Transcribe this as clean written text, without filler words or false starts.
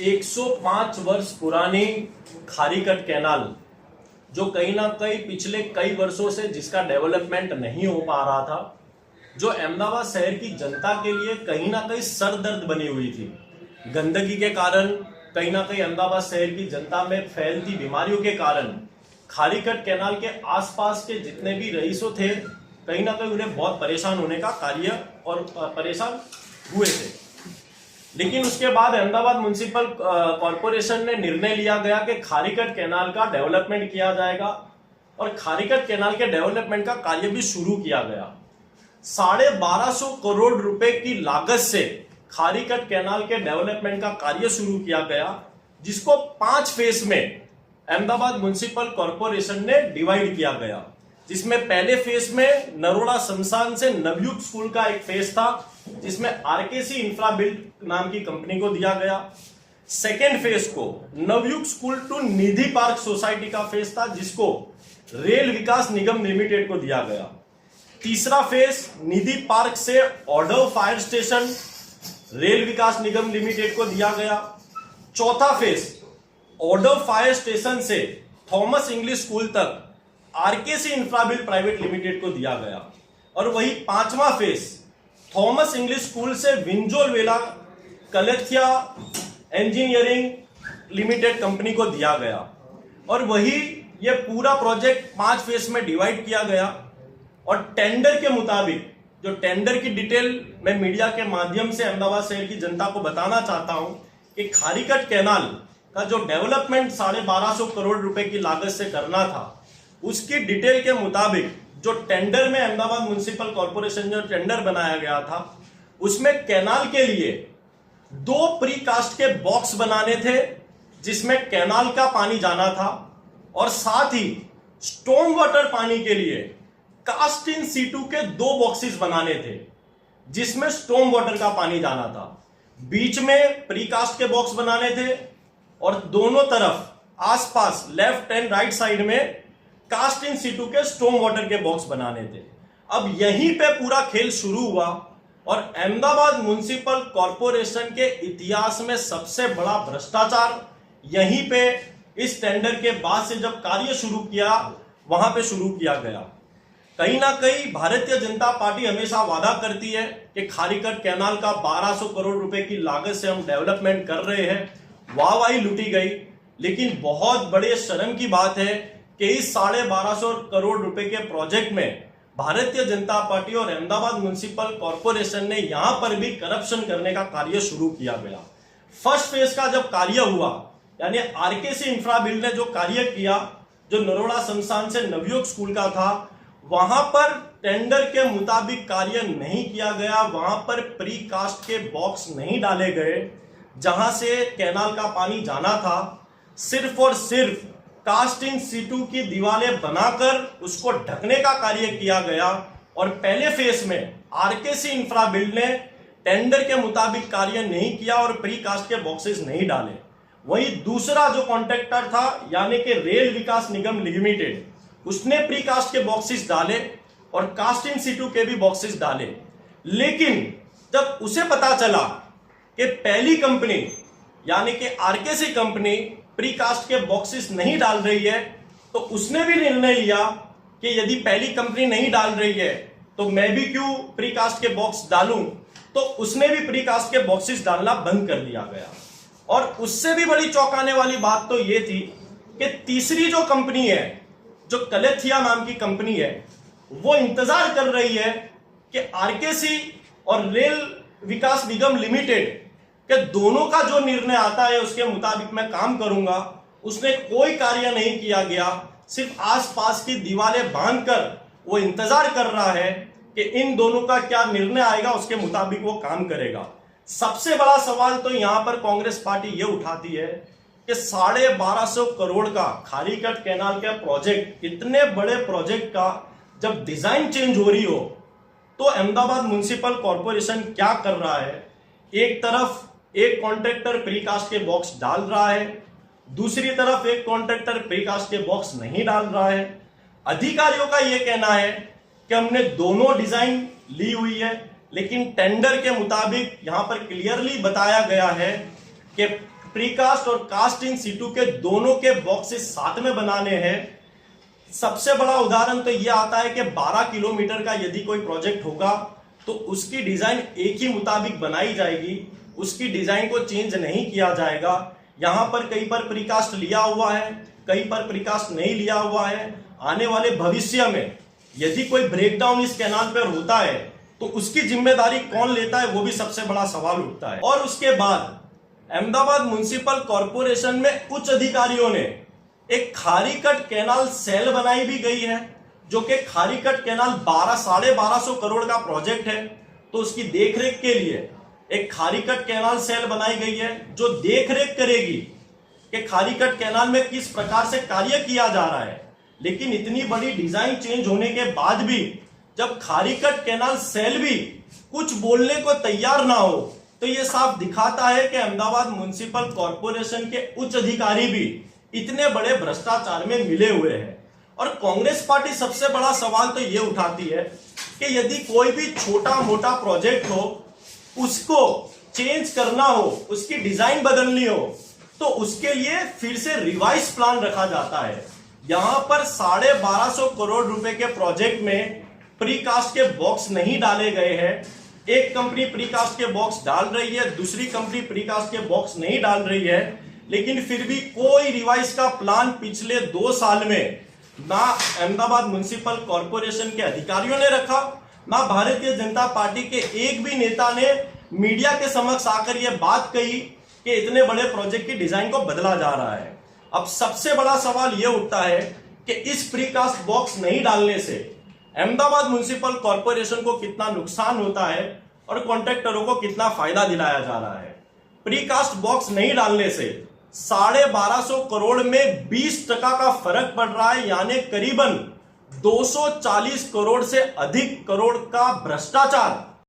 105 वर्ष पुरानी खारीकट कैनाल जो कहीं ना कहीं पिछले कई वर्षों से जिसका डेवलपमेंट नहीं हो पा रहा था, जो अहमदाबाद शहर की जनता के लिए कहीं ना कहीं सरदर्द बनी हुई थी। गंदगी के कारण, कहीं ना कहीं अहमदाबाद शहर की जनता में फैलती बीमारियों के कारण खारीकट कैनाल के आसपास के जितने भी रईसों थे, कहीं ना कहीं उन्हें बहुत परेशान होने का कार्य और परेशान हुए थे। लेकिन उसके बाद अहमदाबाद म्युनिसिपल कॉरपोरेशन ने निर्णय लिया गया कि खारीकट कैनाल का डेवलपमेंट किया जाएगा और खारीकट कैनाल के डेवलपमेंट का कार्य भी शुरू किया गया। 1250 करोड़ रुपए की लागत से खारीकट कैनाल के डेवलपमेंट का कार्य शुरू किया गया, जिसको 5 फेज में अहमदाबाद म्युनिसिपल कॉरपोरेशन ने डिवाइड किया गया। जिसमें पहले फेज में नरोड़ा शमशान से नवयुग स्कूल का एक फेज था, जिसमें आरकेसी इंफ्रा बिल्ड नाम की कंपनी को दिया गया। सेकेंड फेज को Navyug school to Nidhi park society का फेज था, जिसको रेल विकास निगम लिमिटेड को दिया गया। तीसरा फेज निधि पार्क से ऑर्डर फायर स्टेशन रेल विकास निगम लिमिटेड को दिया गया। चौथा फेज ऑर्डर फायर स्टेशन से थॉमस इंग्लिश स्कूल तक आरकेसी इंफ्राबिल्ड प्राइवेट लिमिटेड को दिया गया। और वही 5वां फेज थॉमस इंग्लिश स्कूल से विंजोल वेला कलेथिया इंजीनियरिंग लिमिटेड कंपनी को दिया गया। और वही ये पूरा प्रोजेक्ट 5 फेज में डिवाइड किया गया। और टेंडर के मुताबिक, जो टेंडर की डिटेल मैं मीडिया के माध्यम से अहमदाबाद शहर की जनता को बताना चाहता हूं कि खारीकट कैनाल का जो डेवलपमेंट 1250 करोड़ रुपए की लागत से करना था, उसकी डिटेल के मुताबिक जो टेंडर में अहमदाबाद म्युनिसिपल कॉरपोरेशन जो टेंडर बनाया गया था, उसमें कैनाल के लिए 2 प्रीकास्ट के बॉक्स बनाने थे, जिसमें कैनाल का पानी जाना था, और साथ ही स्टॉर्म वाटर पानी के लिए कास्ट इन सीटू के 2 बॉक्सेस बनाने थे, जिसमें स्टॉर्म वाटर का पानी जाना था। बीच में प्रीकास्ट के बॉक्स बनाने थे और दोनों तरफ आसपास लेफ्ट एंड राइट साइड में कास्ट इन सीटू के स्टॉर्म वाटर के बॉक्स बनाने थे। अब यहीं पे पूरा खेल शुरू हुआ और अहमदाबाद म्युनिसिपल कॉरपोरेशन के इतिहास में सबसे बड़ा भ्रष्टाचार यहीं पे इस टेंडर के बाद से जब कार्य शुरू किया, वहां पे शुरू किया गया। कहीं ना कहीं भारतीय जनता पार्टी हमेशा वादा करती है कि खारीकट कैनाल का 1200 करोड़ रुपए की लागत से हम डेवलपमेंट कर रहे हैं, वाहवाही लूटी गई। लेकिन बहुत बड़े शर्म की बात है कि इस 1250 करोड़ रुपए के प्रोजेक्ट में भारतीय जनता पार्टी और अहमदाबाद म्युनिसिपल कॉरपोरेशन ने यहां पर भी करप्शन करने का कार्य शुरू किया गया। फर्स्ट फेज का जब कार्य हुआ, यानी आरकेसी इंफ्रा बिल्ड ने जो कार्य किया, जो नरोड़ा शमशान से नवयुग स्कूल का था, वहां पर टेंडर के मुताबिक कार्य नहीं किया गया। वहां पर प्री कास्ट के बॉक्स नहीं डाले गए, जहां से कैनाल का पानी जाना था। सिर्फ और सिर्फ कास्ट इन सीटू की दीवारें बनाकर उसको ढकने का कार्य किया गया। और पहले फेज में आरकेसी इंफ्रा बिल्ड ने टेंडर के मुताबिक कार्य नहीं किया और प्री कास्ट के बॉक्सेस नहीं डाले। वही दूसरा जो कॉन्ट्रैक्टर था, यानी कि रेल विकास निगम लिमिटेड, उसने प्री कास्ट के बॉक्सेस डाले और कास्ट इन सीटू के भी बॉक्सेस डाले। लेकिन जब उसे पता चला कि पहली कंपनी यानी कि आरकेसी कंपनी प्रीकास्ट के बॉक्सेस नहीं डाल रही है, तो उसने भी निर्णय लिया कि यदि पहली कंपनी नहीं डाल रही है तो मैं भी क्यों प्रीकास्ट के बॉक्स डालूं। तो उसने भी प्रीकास्ट के बॉक्सेस डालना बंद कर दिया गया। और उससे भी बड़ी चौंकाने वाली बात तो यह थी कि तीसरी जो कंपनी है, जो कलेथिया नाम की कंपनी है, वो इंतजार कर रही है कि आरकेसी और रेल विकास निगम लिमिटेड कि दोनों का जो निर्णय आता है उसके मुताबिक मैं काम करूंगा। उसने कोई कार्य नहीं किया गया, सिर्फ आसपास की दीवारें बांधकर वो इंतजार कर रहा है कि इन दोनों का क्या निर्णय आएगा, उसके मुताबिक वो काम करेगा। सबसे बड़ा सवाल तो यहां पर कांग्रेस पार्टी ये उठाती है कि 1250 करोड़ का खारीकट कैनाल का प्रोजेक्ट, इतने बड़े प्रोजेक्ट का जब डिजाइन चेंज हो रही हो, तो अहमदाबाद म्युनिसिपल कॉरपोरेशन क्या कर रहा है। एक तरफ एक कॉन्ट्रैक्टर प्रीकास्ट के बॉक्स डाल रहा है, दूसरी तरफ एक कॉन्ट्रैक्टर प्रीकास्ट के बॉक्स नहीं डाल रहा है। अधिकारियों का यह कहना है कि हमने दोनों डिजाइन ली हुई है, लेकिन टेंडर के मुताबिक यहां पर क्लियरली बताया गया है कि प्रीकास्ट और कास्ट इन सीटू के दोनों के बॉक्सेस साथ में बनाने हैं। सबसे बड़ा उदाहरण तो यह आता है कि 12 किलोमीटर का यदि कोई प्रोजेक्ट होगा तो उसकी डिजाइन एक ही मुताबिक बनाई जाएगी, उसकी डिजाइन को चेंज नहीं किया जाएगा। यहां पर कहीं पर प्रीकास्ट लिया हुआ है, कहीं पर प्रीकास्ट नहीं लिया हुआ है। आने वाले भविष्य में यदि कोई ब्रेकडाउन इस कैनाल पर होता है तो उसकी जिम्मेदारी कौन लेता है, वो भी सबसे बड़ा सवाल उठता है। और उसके बाद अहमदाबाद म्युनिसिपल कॉरपोरेशन में उच्च अधिकारियों ने एक खारीकट कैनाल सेल बनाई भी गई है, जो कि खारीकट कैनाल 12,500 करोड़ का प्रोजेक्ट है। तो उसकी देखरेख के लिए एक खारीकट कैनाल सेल बनाई गई है, जो देखरेख करेगी कि खारीकट कैनाल में किस प्रकार से कार्य किया जा रहा है। लेकिन इतनी बड़ी डिजाइन चेंज होने के बाद भी जब खारीकट कैनाल सेल भी कुछ बोलने को तैयार ना हो, तो यह साफ दिखाता है कि अहमदाबाद म्युनिसिपल कॉरपोरेशन के उच्च अधिकारी भी इतने बड़े भ्रष्टाचार में मिले हुए हैं। और कांग्रेस पार्टी सबसे बड़ा सवाल तो यह उठाती है कि यदि कोई भी छोटा मोटा प्रोजेक्ट हो, उसको चेंज करना हो, उसकी डिजाइन बदलनी हो, तो उसके लिए फिर से रिवाइज प्लान रखा जाता है। यहां पर 1250 करोड़ रुपए के प्रोजेक्ट में प्रीकास्ट के बॉक्स नहीं डाले गए हैं। एक कंपनी प्रीकास्ट के बॉक्स डाल रही है, दूसरी कंपनी प्रीकास्ट के बॉक्स नहीं डाल रही है। लेकिन फिर भी कोई रिवाइज का प्लान पिछले 2 साल में ना अहमदाबाद म्युनिसिपल कॉरपोरेशन के अधिकारियों ने रखा, ना भारतीय जनता पार्टी के एक भी नेता ने मीडिया के समक्ष आकर यह बात कही कि इतने बड़े प्रोजेक्ट की डिजाइन को बदला जा रहा है। अब सबसे बड़ा सवाल यह उठता है कि इस प्रीकास्ट बॉक्स नहीं डालने से अहमदाबाद म्युनिसिपल कॉरपोरेशन को कितना नुकसान होता है और कॉन्ट्रैक्टरों को कितना फायदा दिलाया जा रहा है। प्रीकास्ट बॉक्स नहीं डालने से 1250 करोड़ में 20% का फर्क पड़ रहा है, यानी करीबन 240 करोड़ से अधिक करोड़ का भ्रष्टाचार